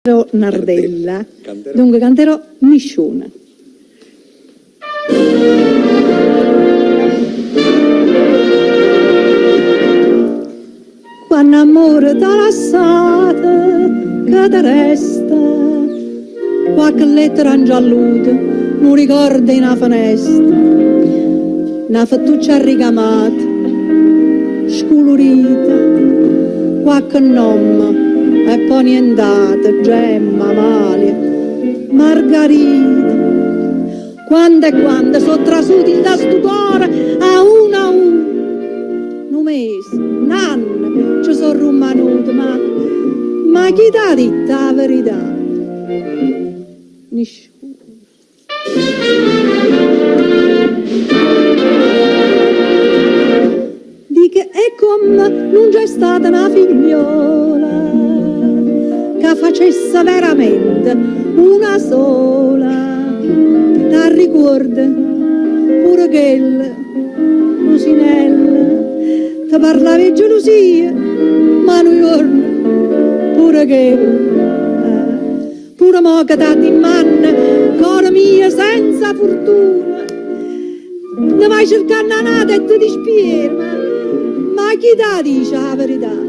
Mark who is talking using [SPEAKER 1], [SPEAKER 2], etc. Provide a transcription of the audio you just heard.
[SPEAKER 1] Nardella, dunque canterò Misciuna. Quando amore t'ha lasciata, che te resta, qualche lettera ingialluta, non ricorda in una finestra, una fattuccia ricamata, scolorita, qualche nome, e poi nient'altro, Gemma, Amalia, Margherita. Quando e quando sono trasuti da sto cuore a uno, un mese, un anno, ci sono rumanuti, ma chi t'ha detto la verità? Nessuno. Dico, e come non c'è stata una figliola che facesse veramente una sola, ti ricorda pure quella Lusinella ti parlava di gelosia, ma non giorno pure quella, pure mo che t'ha in mano cuore mio senza fortuna, ne vai cercando una e ti dispiega, ma chi ti dice la verità?